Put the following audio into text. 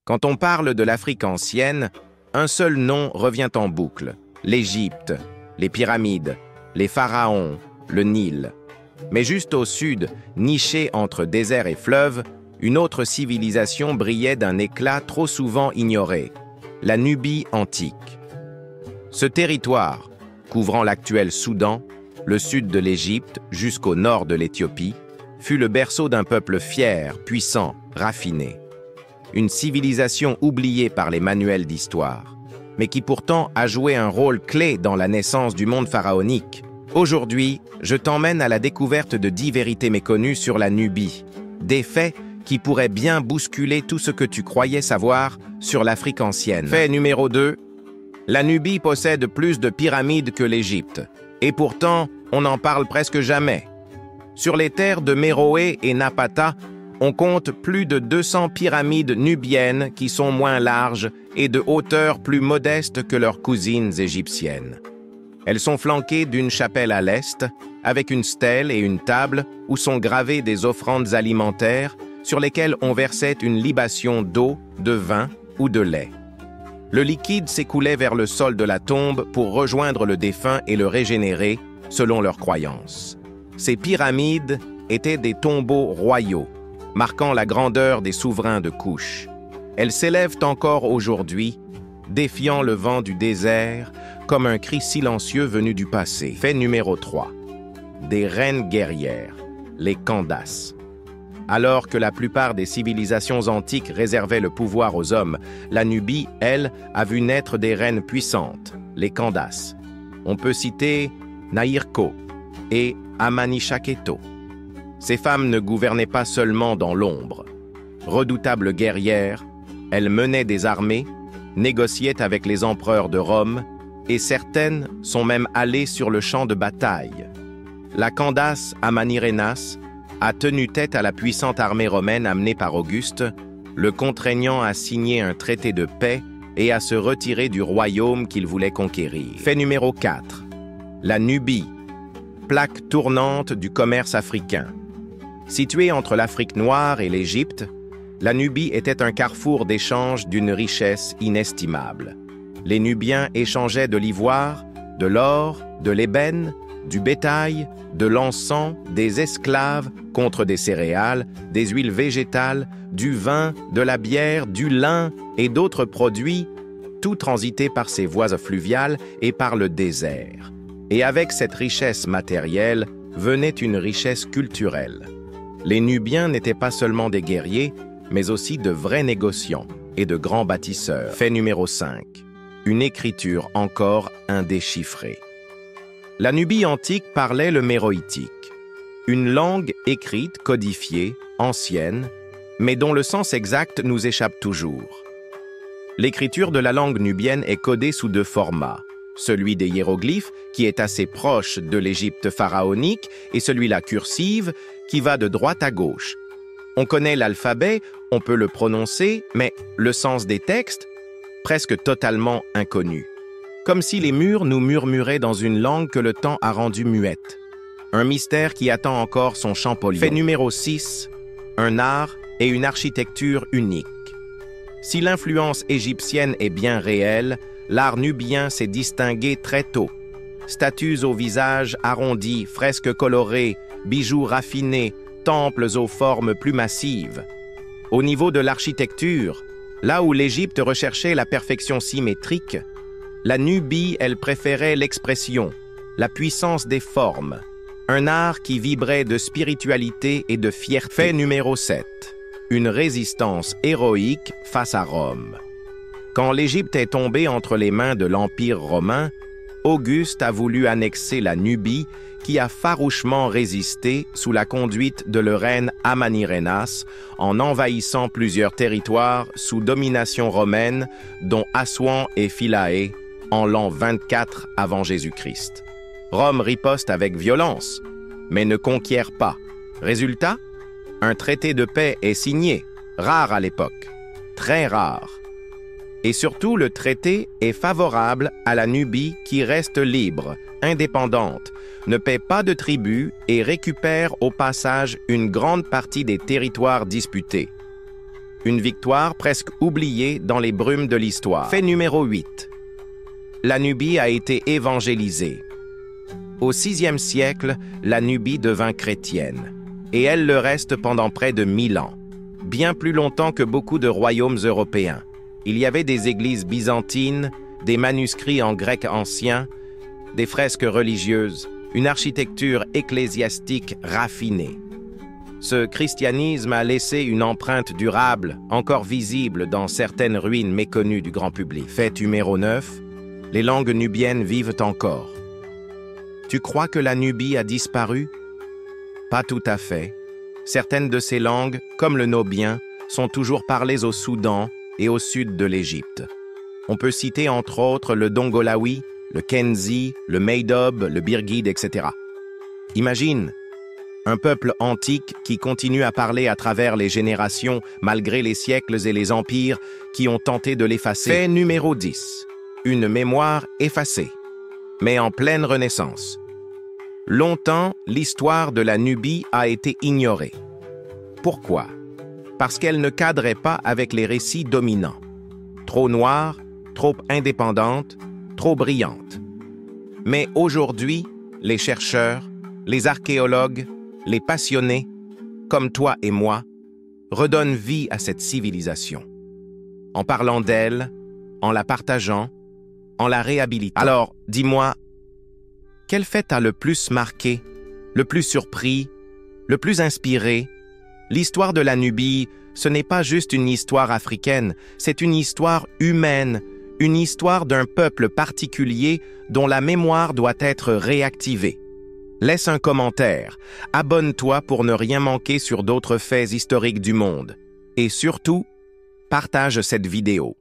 Quand on parle de l'Afrique ancienne, un seul nom revient en boucle: l'Égypte, les pyramides, les pharaons, le Nil. Mais juste au sud, nichée entre désert et fleuve, une autre civilisation brillait d'un éclat trop souvent ignoré: la Nubie antique. Ce territoire, couvrant l'actuel Soudan, le sud de l'Égypte jusqu'au nord de l'Éthiopie, fut le berceau d'un peuple fier, puissant, raffiné. Une civilisation oubliée par les manuels d'histoire, mais qui pourtant a joué un rôle clé dans la naissance du monde pharaonique. Aujourd'hui, je t'emmène à la découverte de 10 vérités méconnues sur la Nubie, des faits qui pourraient bien bousculer tout ce que tu croyais savoir sur l'Afrique ancienne. Fait numéro 2. La Nubie possède plus de pyramides que l'Égypte, et pourtant, on n'en parle presque jamais. Sur les terres de Méroé et Napata, on compte plus de 200 pyramides nubiennes qui sont moins larges et de hauteur plus modeste que leurs cousines égyptiennes. Elles sont flanquées d'une chapelle à l'est, avec une stèle et une table où sont gravées des offrandes alimentaires sur lesquelles on versait une libation d'eau, de vin ou de lait. Le liquide s'écoulait vers le sol de la tombe pour rejoindre le défunt et le régénérer, selon leurs croyances. Ces pyramides étaient des tombeaux royaux, marquant la grandeur des souverains de Couche. Elles s'élèvent encore aujourd'hui, défiant le vent du désert comme un cri silencieux venu du passé. Fait numéro 3. Des reines guerrières, les Candaces. Alors que la plupart des civilisations antiques réservaient le pouvoir aux hommes, la Nubie, elle, a vu naître des reines puissantes, les Candaces. On peut citer Nairko et Amanichaketo. Ces femmes ne gouvernaient pas seulement dans l'ombre. Redoutables guerrières, elles menaient des armées, négociaient avec les empereurs de Rome, et certaines sont même allées sur le champ de bataille. La Candace Amanirenas a tenu tête à la puissante armée romaine amenée par Auguste, le contraignant à signer un traité de paix et à se retirer du royaume qu'il voulait conquérir. Fait numéro 4. La Nubie, plaque tournante du commerce africain. Située entre l'Afrique noire et l'Égypte, la Nubie était un carrefour d'échanges d'une richesse inestimable. Les Nubiens échangeaient de l'ivoire, de l'or, de l'ébène, du bétail, de l'encens, des esclaves contre des céréales, des huiles végétales, du vin, de la bière, du lin et d'autres produits, tout transité par ces voies fluviales et par le désert. Et avec cette richesse matérielle venait une richesse culturelle. Les Nubiens n'étaient pas seulement des guerriers, mais aussi de vrais négociants et de grands bâtisseurs. Fait numéro 5. Une écriture encore indéchiffrée. La Nubie antique parlait le méroïtique, une langue écrite, codifiée, ancienne, mais dont le sens exact nous échappe toujours. L'écriture de la langue nubienne est codée sous 2 formats, celui des hiéroglyphes, qui est assez proche de l'Égypte pharaonique, et celui-là cursive, qui va de droite à gauche. On connaît l'alphabet, on peut le prononcer, mais le sens des textes, presque totalement inconnu. Comme si les murs nous murmuraient dans une langue que le temps a rendue muette. Un mystère qui attend encore son Champollion. Fait numéro 6. Un art et une architecture unique. Si l'influence égyptienne est bien réelle, l'art nubien s'est distingué très tôt. Statues au visage arrondi, fresques colorées, bijoux raffinés, temples aux formes plus massives. Au niveau de l'architecture, là où l'Égypte recherchait la perfection symétrique, la Nubie, elle préférait l'expression, la puissance des formes, un art qui vibrait de spiritualité et de fierté. Fait numéro 7. Une résistance héroïque face à Rome. Quand l'Égypte est tombée entre les mains de l'Empire romain, Auguste a voulu annexer la Nubie, qui a farouchement résisté sous la conduite de leur reine Amanirenas, en envahissant plusieurs territoires sous domination romaine, dont Assouan et Philae, en l'an 24 avant Jésus-Christ. Rome riposte avec violence, mais ne conquiert pas. Résultat, un traité de paix est signé, rare à l'époque, très rare. Et surtout, le traité est favorable à la Nubie qui reste libre, indépendante, ne paie pas de tribut et récupère au passage une grande partie des territoires disputés. Une victoire presque oubliée dans les brumes de l'histoire. Fait numéro 8. La Nubie a été évangélisée. Au VIe siècle, la Nubie devint chrétienne, et elle le reste pendant près de 1000 ans, bien plus longtemps que beaucoup de royaumes européens. Il y avait des églises byzantines, des manuscrits en grec ancien, des fresques religieuses, une architecture ecclésiastique raffinée. Ce christianisme a laissé une empreinte durable, encore visible dans certaines ruines méconnues du grand public. Fait numéro 9. Les langues nubiennes vivent encore. Tu crois que la Nubie a disparu? Pas tout à fait. Certaines de ces langues, comme le nubien, sont toujours parlées au Soudan et au sud de l'Égypte. On peut citer entre autres le dongolawi, le kenzi, le meidob, le birguide, etc. Imagine, un peuple antique qui continue à parler à travers les générations malgré les siècles et les empires qui ont tenté de l'effacer. Fait numéro 10. Une mémoire effacée, mais en pleine renaissance. Longtemps, l'histoire de la Nubie a été ignorée. Pourquoi? Parce qu'elle ne cadrait pas avec les récits dominants. Trop noire, trop indépendante, trop brillante. Mais aujourd'hui, les chercheurs, les archéologues, les passionnés, comme toi et moi, redonnent vie à cette civilisation. En parlant d'elle, en la partageant, en la réhabilitant. Alors, dis-moi, quel fait t'a le plus marqué, le plus surpris, le plus inspiré? L'histoire de la Nubie, ce n'est pas juste une histoire africaine, c'est une histoire humaine, une histoire d'un peuple particulier dont la mémoire doit être réactivée. Laisse un commentaire, abonne-toi pour ne rien manquer sur d'autres faits historiques du monde. Et surtout, partage cette vidéo.